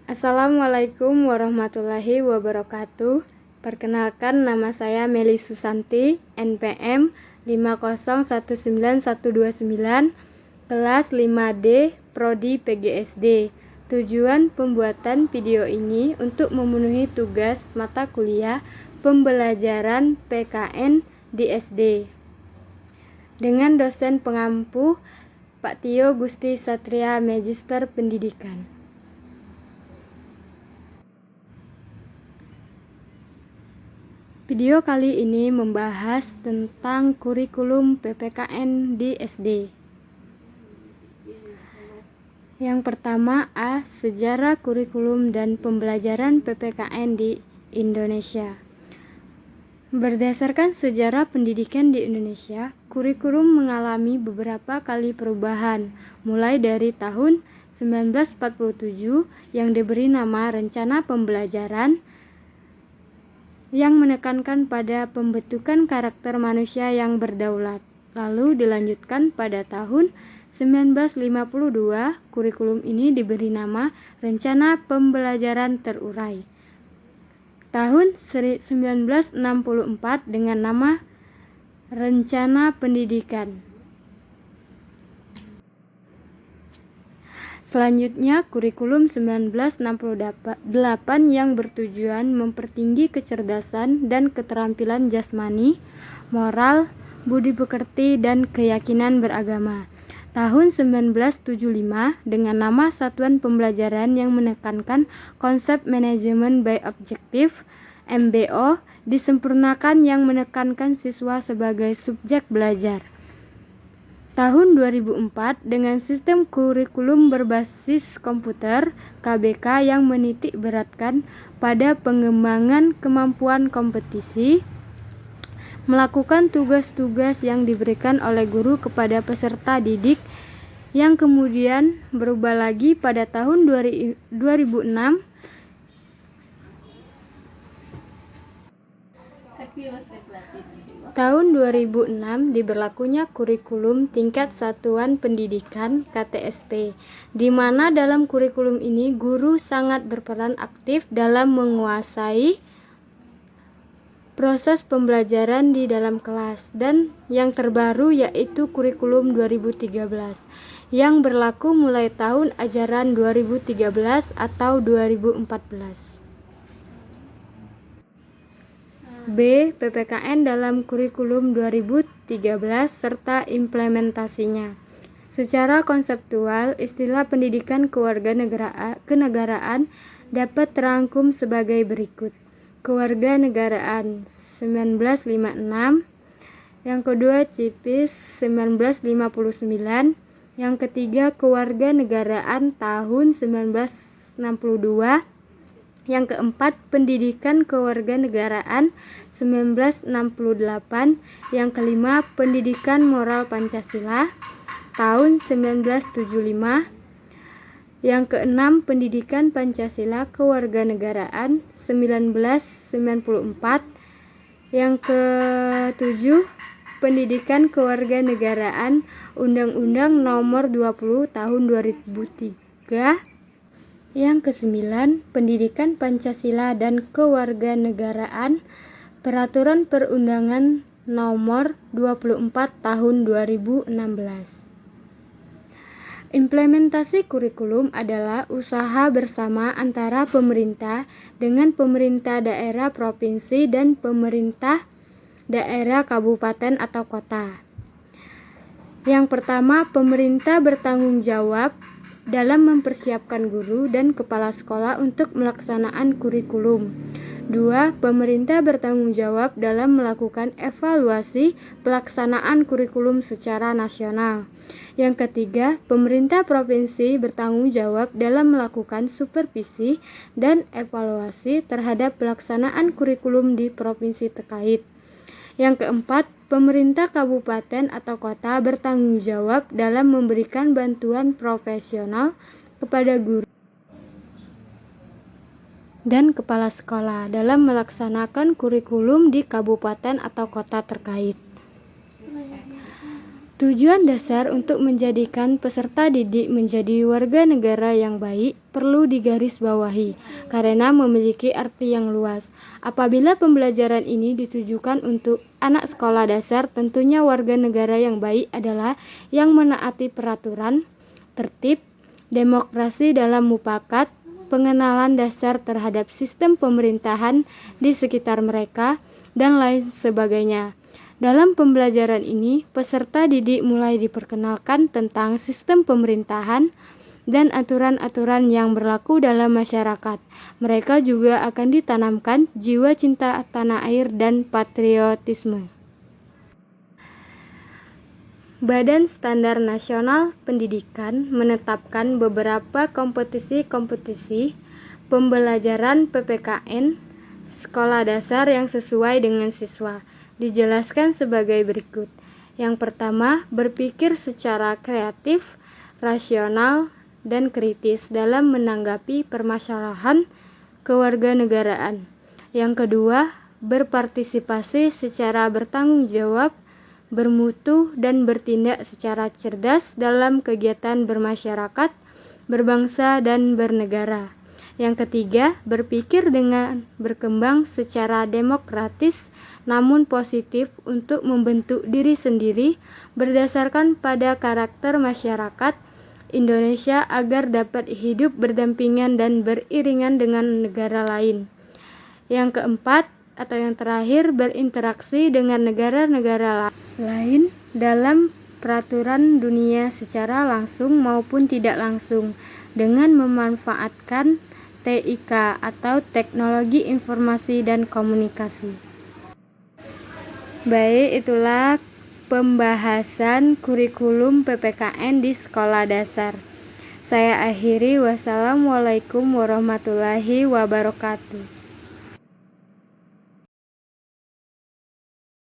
Assalamualaikum warahmatullahi wabarakatuh. Perkenalkan, nama saya Meli Susanti, NPM 5019129, kelas 5D, Prodi PGSD. Tujuan pembuatan video ini untuk memenuhi tugas mata kuliah pembelajaran PKN di SD. Dengan dosen pengampu Pak Tio Gusti Satria, Magister Pendidikan. Video kali ini membahas tentang kurikulum PPKN di SD. Yang pertama, A. Sejarah kurikulum dan pembelajaran PPKN di Indonesia. Berdasarkan sejarah pendidikan di Indonesia, kurikulum mengalami beberapa kali perubahan, mulai dari tahun 1947 yang diberi nama Rencana Pembelajaran, yang menekankan pada pembentukan karakter manusia yang berdaulat. Lalu dilanjutkan pada tahun 1952, kurikulum ini diberi nama Rencana Pembelajaran Terurai. Tahun 1964 dengan nama Rencana Pendidikan. Selanjutnya, kurikulum 1968 yang bertujuan mempertinggi kecerdasan dan keterampilan jasmani, moral, budi pekerti, dan keyakinan beragama. Tahun 1975 dengan nama Satuan Pembelajaran yang menekankan konsep manajemen by objektif, MBO, disempurnakan yang menekankan siswa sebagai subjek belajar. Tahun 2004 dengan sistem kurikulum berbasis komputer KBK yang menitik beratkan pada pengembangan kemampuan kompetisi, melakukan tugas-tugas yang diberikan oleh guru kepada peserta didik, yang kemudian berubah lagi pada tahun 2006 diberlakunya kurikulum tingkat satuan pendidikan KTSP, di mana dalam kurikulum ini guru sangat berperan aktif dalam menguasai proses pembelajaran di dalam kelas. Dan yang terbaru yaitu kurikulum 2013 yang berlaku mulai tahun ajaran 2013 atau 2014. B. PPKN dalam kurikulum 2013 serta implementasinya. Secara konseptual, istilah pendidikan kewarganegaraan dapat terangkum sebagai berikut. Kewarganegaraan 1956, yang kedua CIPIS 1959, yang ketiga kewarganegaraan tahun 1962, yang keempat pendidikan kewarganegaraan 1968, yang kelima pendidikan moral Pancasila tahun 1975, yang keenam pendidikan Pancasila kewarganegaraan 1994, yang ketujuh pendidikan kewarganegaraan Undang-Undang Nomor 20 Tahun 2003, yang kesembilan pendidikan Pancasila dan kewarganegaraan Peraturan Perundangan Nomor 24 Tahun 2016. Implementasi kurikulum adalah usaha bersama antara pemerintah dengan pemerintah daerah provinsi dan pemerintah daerah kabupaten atau kota. Yang pertama, pemerintah bertanggung jawab dalam mempersiapkan guru dan kepala sekolah untuk melaksanaan kurikulum. 2. Pemerintah bertanggung jawab dalam melakukan evaluasi pelaksanaan kurikulum secara nasional. Yang ketiga, pemerintah provinsi bertanggung jawab dalam melakukan supervisi dan evaluasi terhadap pelaksanaan kurikulum di provinsi terkait. Yang keempat, pemerintah kabupaten atau kota bertanggung jawab dalam memberikan bantuan profesional kepada guru dan kepala sekolah dalam melaksanakan kurikulum di kabupaten atau kota terkait. Tujuan dasar untuk menjadikan peserta didik menjadi warga negara yang baik perlu digarisbawahi karena memiliki arti yang luas. Apabila pembelajaran ini ditujukan untuk anak sekolah dasar, tentunya warga negara yang baik adalah yang menaati peraturan, tertib, demokrasi dalam mufakat, pengenalan dasar terhadap sistem pemerintahan di sekitar mereka, dan lain sebagainya. Dalam pembelajaran ini, peserta didik mulai diperkenalkan tentang sistem pemerintahan dan aturan-aturan yang berlaku dalam masyarakat. Mereka juga akan ditanamkan jiwa cinta tanah air dan patriotisme. Badan Standar Nasional Pendidikan menetapkan beberapa kompetisi-kompetisi pembelajaran PPKN sekolah dasar yang sesuai dengan siswa. Dijelaskan sebagai berikut. Yang pertama, berpikir secara kreatif, rasional, dan kritis dalam menanggapi permasalahan kewarganegaraan. Yang kedua, berpartisipasi secara bertanggung jawab, bermutu, dan bertindak secara cerdas dalam kegiatan bermasyarakat, berbangsa, dan bernegara. Yang ketiga, berpikir dengan berkembang secara demokratis namun positif untuk membentuk diri sendiri berdasarkan pada karakter masyarakat Indonesia agar dapat hidup berdampingan dan beriringan dengan negara lain. Yang keempat atau yang terakhir, berinteraksi dengan negara-negara lain dalam peraturan dunia secara langsung maupun tidak langsung dengan memanfaatkan TIK atau Teknologi Informasi dan Komunikasi. Baik, itulah pembahasan kurikulum PPKN di sekolah dasar. Saya akhiri, wassalamualaikum warahmatullahi wabarakatuh.